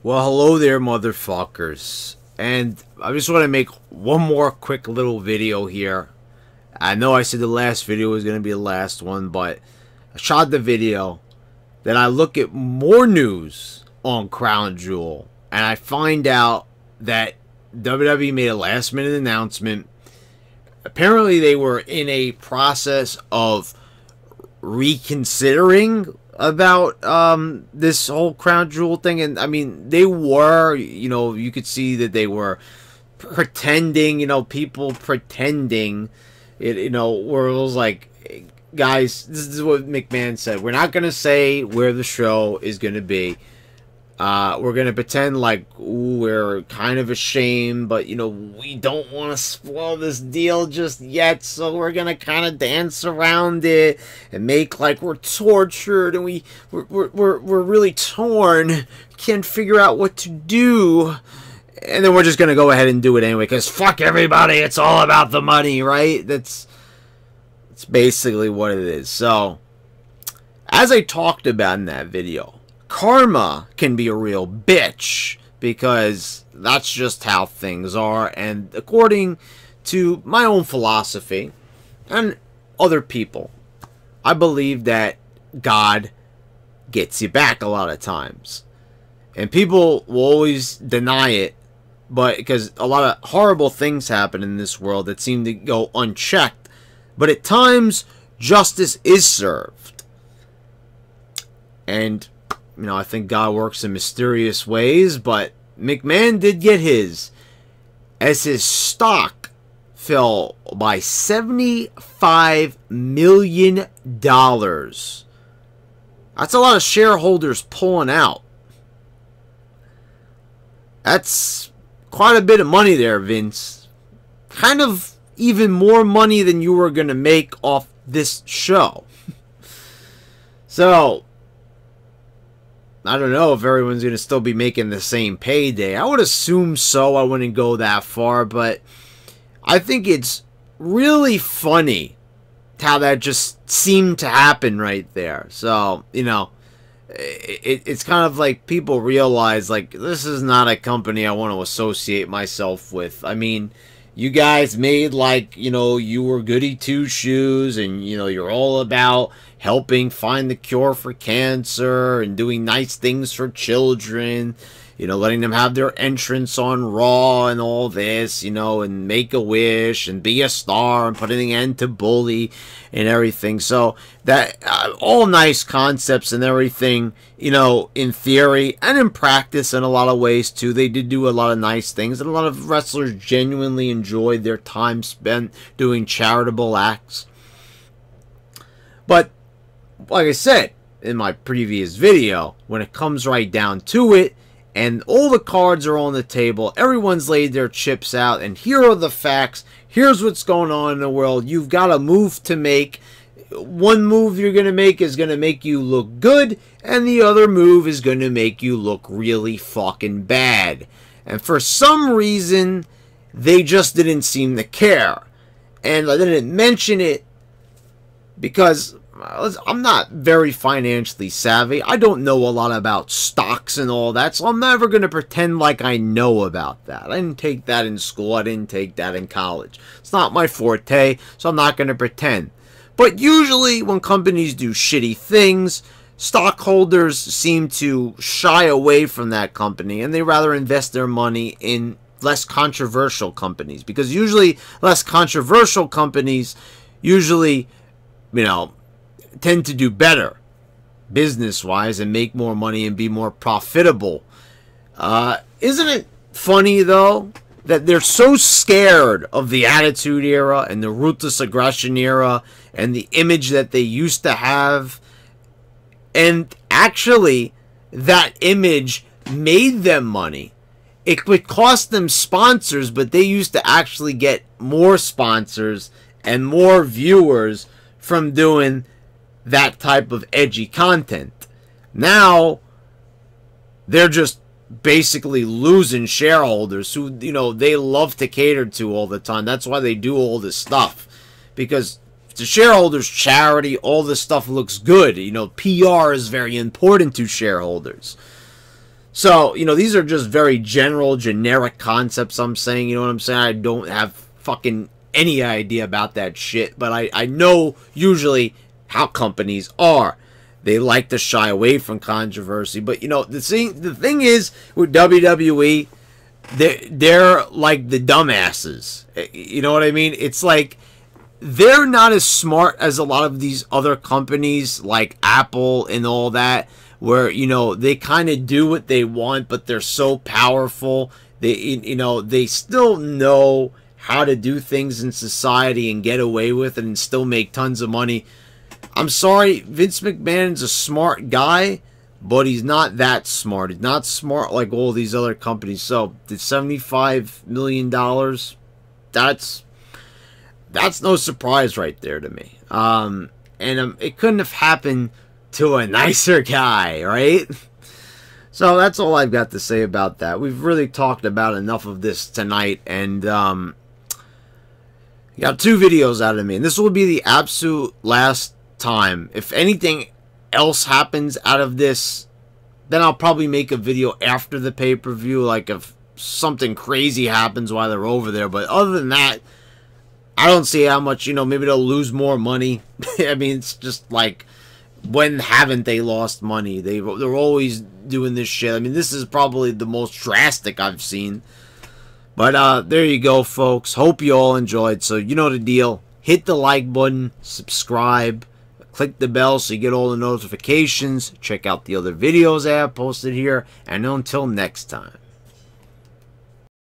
Well, hello there, motherfuckers. And I just want to make one more quick little video here. I know I said the last video was going to be the last one, but I shot the video. Then I look at more news on Crown Jewel, and I find out that WWE made a last-minute announcement. Apparently, they were in a process of reconsidering about this whole Crown Jewel thing, and I mean they were, you could see that they were pretending, people pretending it, where it was like, guys, this is what McMahon said, we're not gonna say where the show is gonna be. We're gonna pretend like we're kind of ashamed, but we don't want to spoil this deal just yet, so we're gonna kind of dance around it and make like we're tortured and we're really torn, can't figure out what to do, and then we're just gonna go ahead and do it anyway because fuck everybody, it's all about the money, right? That's basically what it is. So, as I talked about in that video, karma can be a real bitch because that's just how things are, and according to my own philosophy and other people, I believe that God gets you back a lot of times, and people will always deny it, but because a lot of horrible things happen in this world that seem to go unchecked, but at times justice is served. And I think God works in mysterious ways, but McMahon did get his, as his stock fell by $75 million. That's a lot of shareholders pulling out. That's quite a bit of money there, Vince. Kind of even more money than you were going to make off this show. So I don't know if everyone's going to still be making the same payday. I would assume so. I wouldn't go that far, but I think it's really funny how that just seemed to happen right there. So, it's kind of like people realize, like, this is not a company I want to associate myself with. I mean, you guys made like, you were goody two-shoes and, you're all about helping find the cure for cancer and doing nice things for children, letting them have their entrance on Raw and all this, and make a wish and be a star and putting an end to bully and everything. So that all nice concepts and everything, in theory and in practice in a lot of ways too. They did do a lot of nice things, and a lot of wrestlers genuinely enjoyed their time spent doing charitable acts. But like I said in my previous video, when it comes right down to it, and all the cards are on the table, everyone's laid their chips out, and here are the facts, here's what's going on in the world, you've got a move to make. One move you're going to make is going to make you look good, and the other move is going to make you look really fucking bad. And for some reason, they just didn't seem to care. And I didn't mention it because I'm not very financially savvy. I don't know a lot about stocks and all that, so I'm never going to pretend like I know about that. I didn't take that in school. I didn't take that in college. It's not my forte, so I'm not going to pretend. But usually when companies do shitty things, stockholders seem to shy away from that company, and they rather invest their money in less controversial companies, because usually less controversial companies usually, tend to do better business-wise and make more money and be more profitable. Isn't it funny, though, that they're so scared of the Attitude Era and the Ruthless Aggression Era and the image that they used to have? And actually, that image made them money. It would cost them sponsors, but they used to actually get more sponsors and more viewers from doing that type of edgy content. Now, they're just basically losing shareholders who, they love to cater to all the time. That's why they do all this stuff. Because the shareholders' charity, all this stuff looks good. PR is very important to shareholders. So, you know, these are just very general, generic concepts I'm saying, you know what I'm saying? I don't have fucking any idea about that shit, but I know usually how companies are. They like to shy away from controversy, but, you know, the thing is, with WWE, they're like the dumbasses. You know what I mean? It's like, they're not as smart as a lot of these other companies, like Apple and all that, where, you know, they kind of do what they want, but they're so powerful. They, you know, they still know how to do things in society and get away with it and still make tons of money. I'm sorry, Vince McMahon's a smart guy, but he's not that smart. He's not smart like all these other companies. So, the $75 million, that's no surprise right there to me. It couldn't have happened to a nicer guy, right? So that's all I've got to say about that. We've really talked about enough of this tonight, and got 2 videos out of me, and this will be the absolute last time. If anything else happens out of this, then I'll probably make a video after the pay-per-view, like if something crazy happens while they're over there. But other than that, I don't see how much, you know, maybe they'll lose more money. I mean, it's just like, when haven't they lost money? They're always doing this shit. I mean, this is probably the most drastic I've seen. But there you go, folks. Hope you all enjoyed. So you know the deal. Hit the like button, subscribe, click the bell so you get all the notifications. Check out the other videos I have posted here. And until next time.